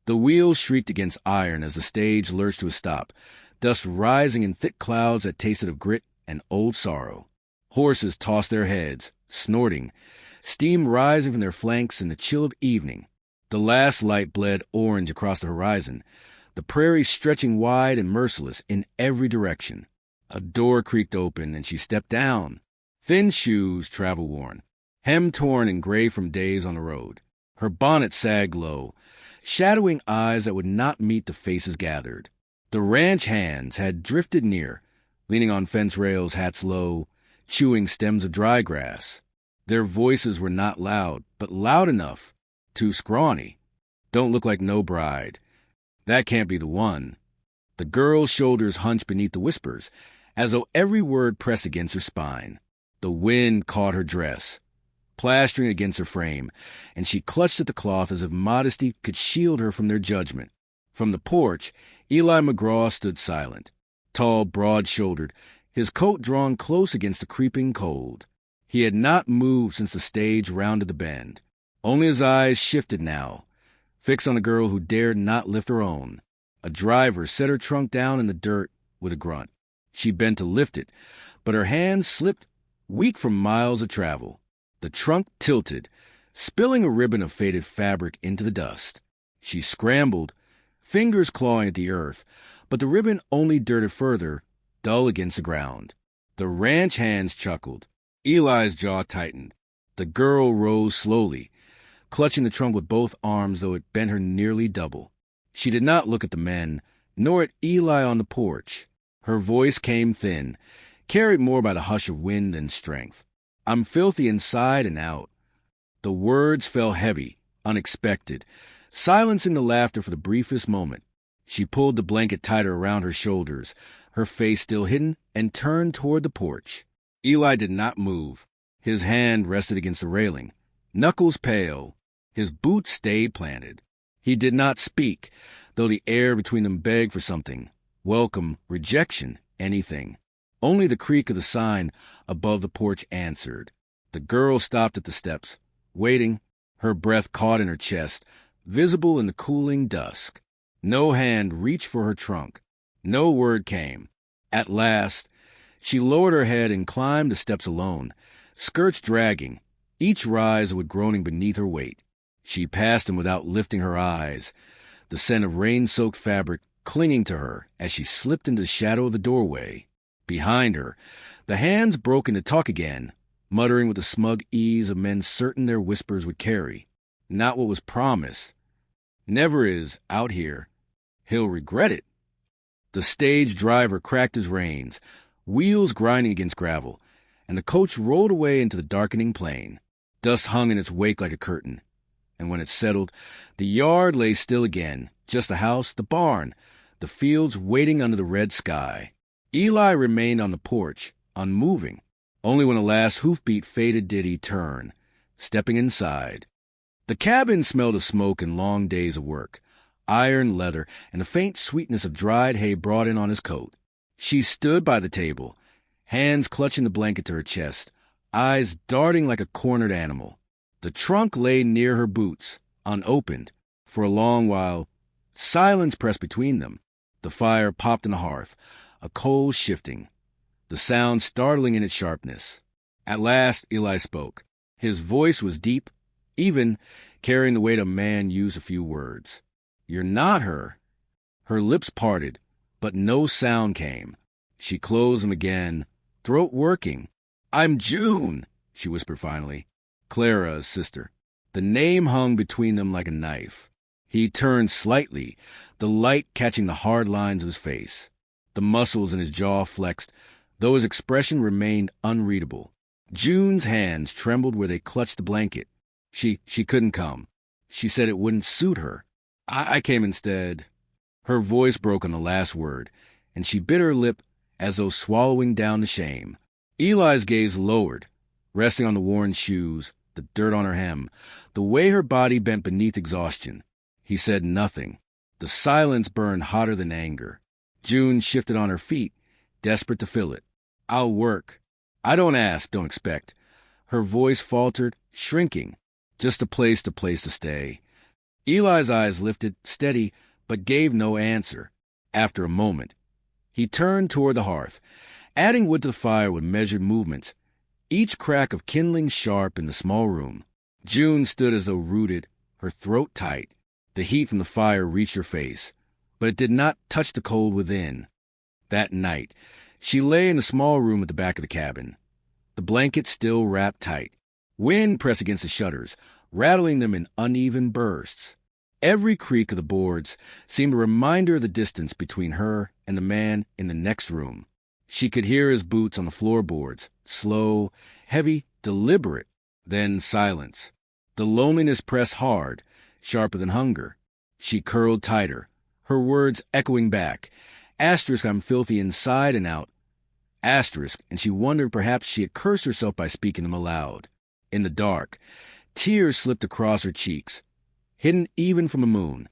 The wheels shrieked against iron as the stage lurched to a stop, dust rising in thick clouds that tasted of grit and old sorrow. Horses tossed their heads, snorting, steam rising from their flanks in the chill of evening. The last light bled orange across the horizon, the prairie stretching wide and merciless in every direction. A door creaked open, and she stepped down. Thin shoes, travel-worn, hem torn and gray from days on the road. Her bonnet sagged low, shadowing eyes that would not meet the faces gathered. The ranch hands had drifted near, leaning on fence rails, hats low, chewing stems of dry grass. Their voices were not loud, but loud enough. Too scrawny. Don't look like no bride. That can't be the one. The girl's shoulders hunched beneath the whispers, as though every word pressed against her spine. The wind caught her dress, plastering against her frame, and she clutched at the cloth as if modesty could shield her from their judgment. From the porch, Eli McGraw stood silent, tall, broad-shouldered, his coat drawn close against the creeping cold. He had not moved since the stage rounded the bend. Only his eyes shifted now, fixed on a girl who dared not lift her own. A driver set her trunk down in the dirt with a grunt. She bent to lift it, but her hand slipped, weak from miles of travel. The trunk tilted, spilling a ribbon of faded fabric into the dust. She scrambled, fingers clawing at the earth, but the ribbon only dirted further, dull against the ground. The ranch hands chuckled. Eli's jaw tightened. The girl rose slowly, clutching the trunk with both arms, though it bent her nearly double. She did not look at the men, nor at Eli on the porch. Her voice came thin, carried more by the hush of wind than strength. I'm filthy inside and out. The words fell heavy, unexpected, silencing the laughter for the briefest moment. She pulled the blanket tighter around her shoulders, her face still hidden, and turned toward the porch. Eli did not move. His hand rested against the railing, knuckles pale. His boots stayed planted. He did not speak, though the air between them begged for something. Welcome, rejection, anything. Only the creak of the sign above the porch answered. The girl stopped at the steps, waiting, her breath caught in her chest, visible in the cooling dusk. No hand reached for her trunk. No word came. At last, she lowered her head and climbed the steps alone, skirts dragging, each rise with groaning beneath her weight. She passed him without lifting her eyes, the scent of rain-soaked fabric clinging to her as she slipped into the shadow of the doorway. Behind her, the hands broke into talk again, muttering with the smug ease of men certain their whispers would carry. Not what was promised. Never is, out here. He'll regret it. The stage driver cracked his reins, wheels grinding against gravel, and the coach rolled away into the darkening plain. Dust hung in its wake like a curtain, and when it settled, the yard lay still again, just the house, the barn, the fields waiting under the red sky. Eli remained on the porch, unmoving. Only when the last hoofbeat faded did he turn, stepping inside. The cabin smelled of smoke and long days of work, iron, leather, and the faint sweetness of dried hay brought in on his coat. She stood by the table, hands clutching the blanket to her chest, eyes darting like a cornered animal. The trunk lay near her boots, unopened. For a long while, silence pressed between them. The fire popped in the hearth, a coal shifting, the sound startling in its sharpness. At last Eli spoke. His voice was deep, even, carrying the weight of a man used a few words. "You're not her." Her lips parted, but no sound came. She closed them again, throat working. "I'm June," she whispered finally. Clara's sister. The name hung between them like a knife. He turned slightly, the light catching the hard lines of his face. The muscles in his jaw flexed, though his expression remained unreadable. June's hands trembled where they clutched the blanket. She couldn't come. She said it wouldn't suit her. I came instead." Her voice broke on the last word, and she bit her lip as though swallowing down the shame. Eli's gaze lowered, resting on the worn shoes, the dirt on her hem, the way her body bent beneath exhaustion. He said nothing. The silence burned hotter than anger. June shifted on her feet, desperate to fill it. "I'll work. I don't ask, don't expect." Her voice faltered, shrinking. "Just a place to stay." Eli's eyes lifted, steady, but gave no answer. After a moment, he turned toward the hearth, adding wood to the fire with measured movements, each crack of kindling sharp in the small room. June stood as though rooted, her throat tight. The heat from the fire reached her face, but it did not touch the cold within. That night, she lay in a small room at the back of the cabin, the blanket still wrapped tight. Wind pressed against the shutters, rattling them in uneven bursts. Every creak of the boards seemed a reminder of the distance between her and the man in the next room. She could hear his boots on the floorboards, slow, heavy, deliberate, then silence. The loneliness pressed hard, sharper than hunger. She curled tighter, her words echoing back. Asterisk, I'm filthy inside and out. Asterisk, and she wondered perhaps she had cursed herself by speaking them aloud. In the dark, tears slipped across her cheeks, hidden even from the moon.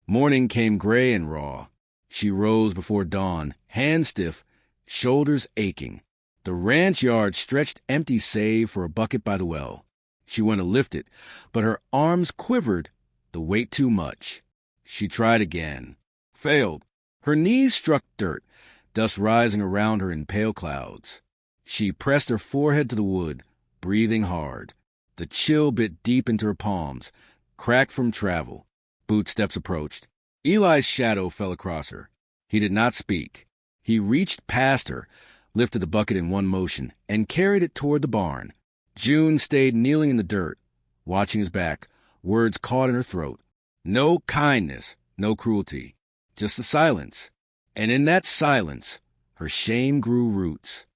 Morning came gray and raw. She rose before dawn, hands stiff, shoulders aching. The ranch yard stretched empty save for a bucket by the well. She went to lift it, but her arms quivered, the weight too much. She tried again. Failed. Her knees struck dirt, dust rising around her in pale clouds. She pressed her forehead to the wood, breathing hard. The chill bit deep into her palms, cracked from travel. Boot steps approached. Eli's shadow fell across her. He did not speak. He reached past her, lifted the bucket in one motion, and carried it toward the barn. June stayed kneeling in the dirt, watching his back, words caught in her throat. No kindness, no cruelty, just the silence. And in that silence, her shame grew roots.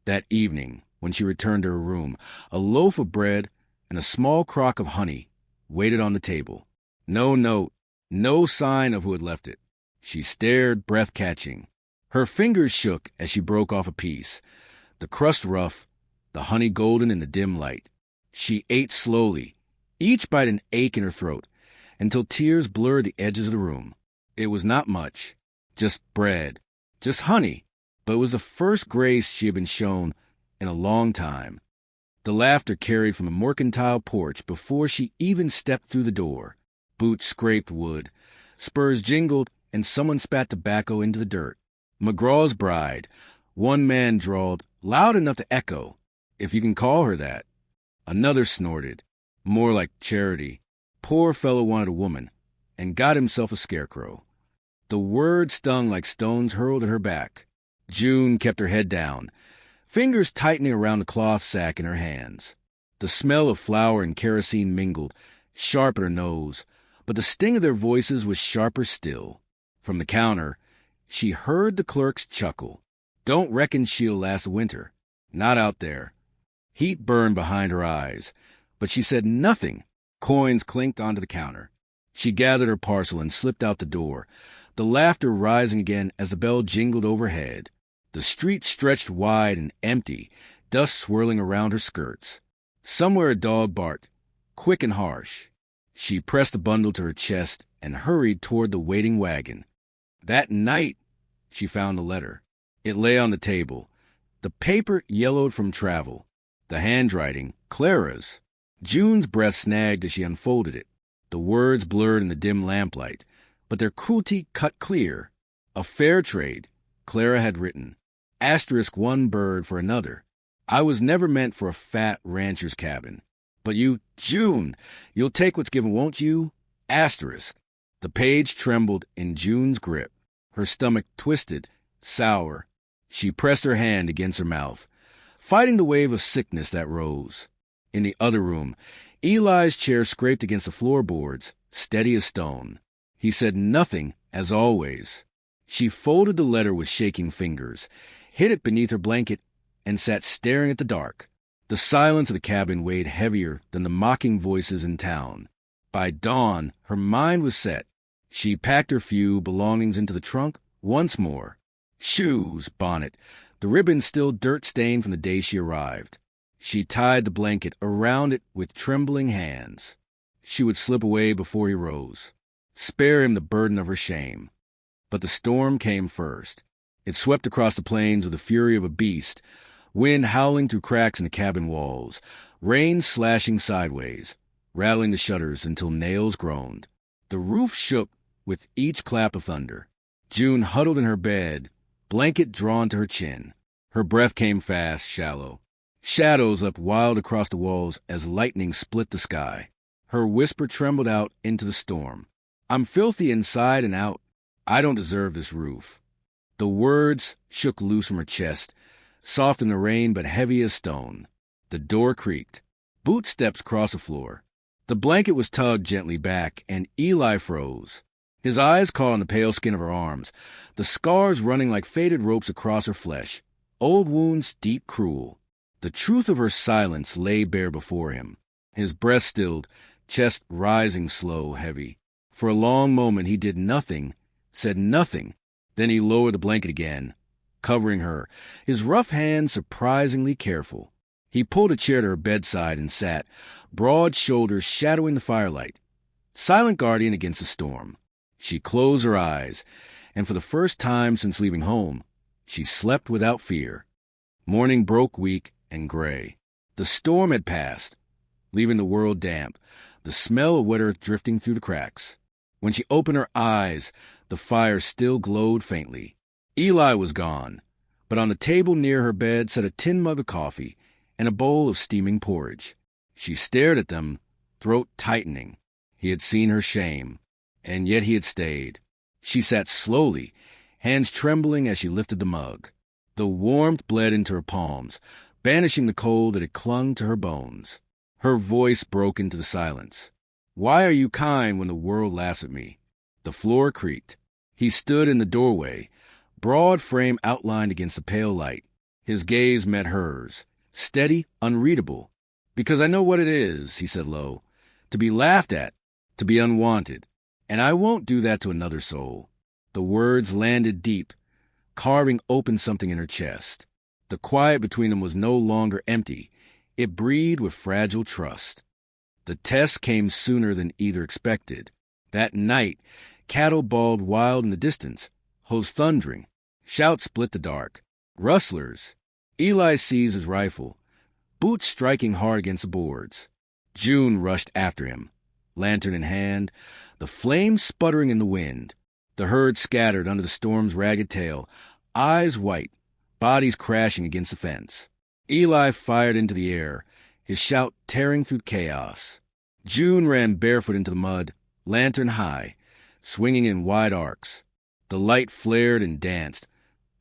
That evening, when she returned to her room, a loaf of bread and a small crock of honey waited on the table. No note, no sign of who had left it. She stared, breath-catching. Her fingers shook as she broke off a piece, the crust rough, the honey golden in the dim light. She ate slowly, each bite an ache in her throat, until tears blurred the edges of the room. It was not much, just bread, just honey, but it was the first grace she had been shown in a long time. The laughter carried from the mercantile porch before she even stepped through the door. Boots scraped wood, spurs jingled, and someone spat tobacco into the dirt. McGraw's bride, one man drawled, loud enough to echo, if you can call her that. Another snorted, more like charity. Poor fellow wanted a woman, and got himself a scarecrow. The word stung like stones hurled at her back. June kept her head down, fingers tightening around the cloth sack in her hands. The smell of flour and kerosene mingled, sharp at her nose, but the sting of their voices was sharper still. From the counter, she heard the clerks chuckle. Don't reckon she'll last winter. Not out there. Heat burned behind her eyes, but she said nothing. Coins clinked onto the counter. She gathered her parcel and slipped out the door, the laughter rising again as the bell jingled overhead. The street stretched wide and empty, dust swirling around her skirts. Somewhere a dog barked, quick and harsh. She pressed the bundle to her chest and hurried toward the waiting wagon. That night, she found the letter. It lay on the table. The paper yellowed from travel. The handwriting, Clara's. June's breath snagged as she unfolded it. The words blurred in the dim lamplight, but their cruelty cut clear. A fair trade, Clara had written. Asterisk one bird for another. I was never meant for a fat rancher's cabin. But you, June, you'll take what's given, won't you? Asterisk. The page trembled in June's grip. Her stomach twisted, sour. She pressed her hand against her mouth, fighting the wave of sickness that rose. In the other room, Eli's chair scraped against the floorboards, steady as stone. He said nothing, as always. She folded the letter with shaking fingers, hid it beneath her blanket, and sat staring at the dark. The silence of the cabin weighed heavier than the mocking voices in town. By dawn, her mind was set. She packed her few belongings into the trunk once more. Shoes, bonnet, the ribbon still dirt-stained from the day she arrived. She tied the blanket around it with trembling hands. She would slip away before he rose, spare him the burden of her shame. But the storm came first. It swept across the plains with the fury of a beast, wind howling through cracks in the cabin walls, rain slashing sideways, rattling the shutters until nails groaned. The roof shook with each clap of thunder. June huddled in her bed, blanket drawn to her chin. Her breath came fast, shallow. Shadows leapt wild across the walls as lightning split the sky. Her whisper trembled out into the storm. I'm filthy inside and out. I don't deserve this roof. The words shook loose from her chest, soft in the rain but heavy as stone. The door creaked. Boot steps crossed the floor. The blanket was tugged gently back, and Eli froze. His eyes caught on the pale skin of her arms, the scars running like faded ropes across her flesh, old wounds deep cruel. The truth of her silence lay bare before him. His breath stilled, chest rising slow, heavy. For a long moment he did nothing, said nothing. Then he lowered the blanket again, covering her, his rough hand surprisingly careful. He pulled a chair to her bedside and sat, broad shoulders shadowing the firelight, silent guardian against the storm. She closed her eyes, and for the first time since leaving home, she slept without fear. Morning broke weak and gray. The storm had passed, leaving the world damp, the smell of wet earth drifting through the cracks. When she opened her eyes, the fire still glowed faintly. Eli was gone, but on the table near her bed sat a tin mug of coffee and a bowl of steaming porridge. She stared at them, throat tightening. He had seen her shame, and yet he had stayed. She sat slowly, hands trembling as she lifted the mug. The warmth bled into her palms, banishing the cold that had clung to her bones. Her voice broke into the silence. Why are you kind when the world laughs at me? The floor creaked. He stood in the doorway, broad frame outlined against the pale light. His gaze met hers, steady, unreadable. Because I know what it is, he said low, to be laughed at, to be unwanted. And I won't do that to another soul. The words landed deep, carving open something in her chest. The quiet between them was no longer empty. It breathed with fragile trust. The test came sooner than either expected. That night, cattle bawled wild in the distance, hooves thundering. Shouts split the dark. Rustlers. Eli seized his rifle, boots striking hard against the boards. June rushed after him, lantern in hand, the flames sputtering in the wind. The herd scattered under the storm's ragged tail, eyes white, bodies crashing against the fence. Eli fired into the air, his shout tearing through chaos. June ran barefoot into the mud, lantern high, swinging in wide arcs. The light flared and danced,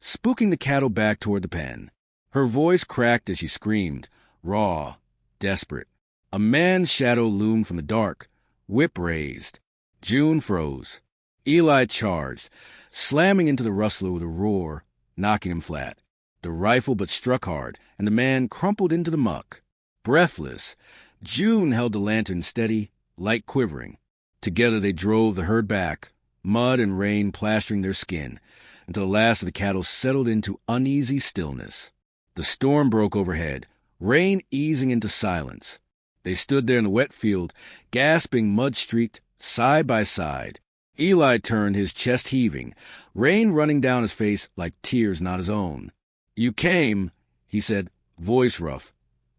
spooking the cattle back toward the pen. Her voice cracked as she screamed, raw, desperate. A man's shadow loomed from the dark, whip raised. June froze. Eli charged, slamming into the rustler with a roar, knocking him flat. The rifle but struck hard, and the man crumpled into the muck. Breathless, June held the lantern steady, light quivering. Together they drove the herd back, mud and rain plastering their skin, until the last of the cattle settled into uneasy stillness. The storm broke overhead, rain easing into silence. They stood there in the wet field, gasping, mud-streaked, side by side. Eli turned, his chest heaving, rain running down his face like tears not his own. You came, he said, voice rough,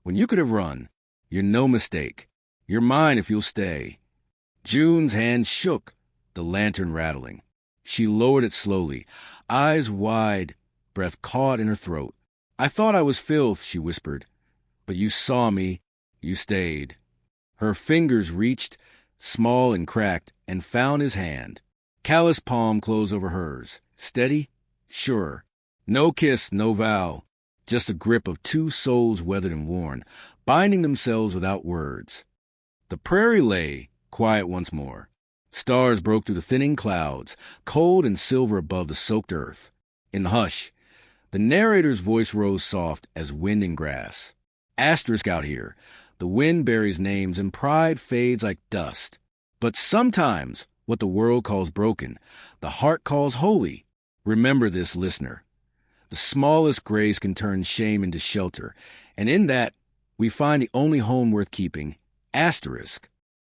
when you could have run. You're no mistake. You're mine if you'll stay. June's hand shook, the lantern rattling. She lowered it slowly, eyes wide, breath caught in her throat. I thought I was filth, she whispered. But you saw me. You stayed. Her fingers reached, small and cracked, and found his hand. Callous palm closed over hers. Steady, sure. No kiss, no vow. Just a grip of two souls weathered and worn, binding themselves without words. The prairie lay, quiet once more. Stars broke through the thinning clouds, cold and silver above the soaked earth. In the hush, the narrator's voice rose soft as wind in grass. Asterisk out here. The wind buries names and pride fades like dust. But sometimes, what the world calls broken, the heart calls holy. Remember this, listener. The smallest grace can turn shame into shelter, and in that we find the only home worth keeping, asterisk.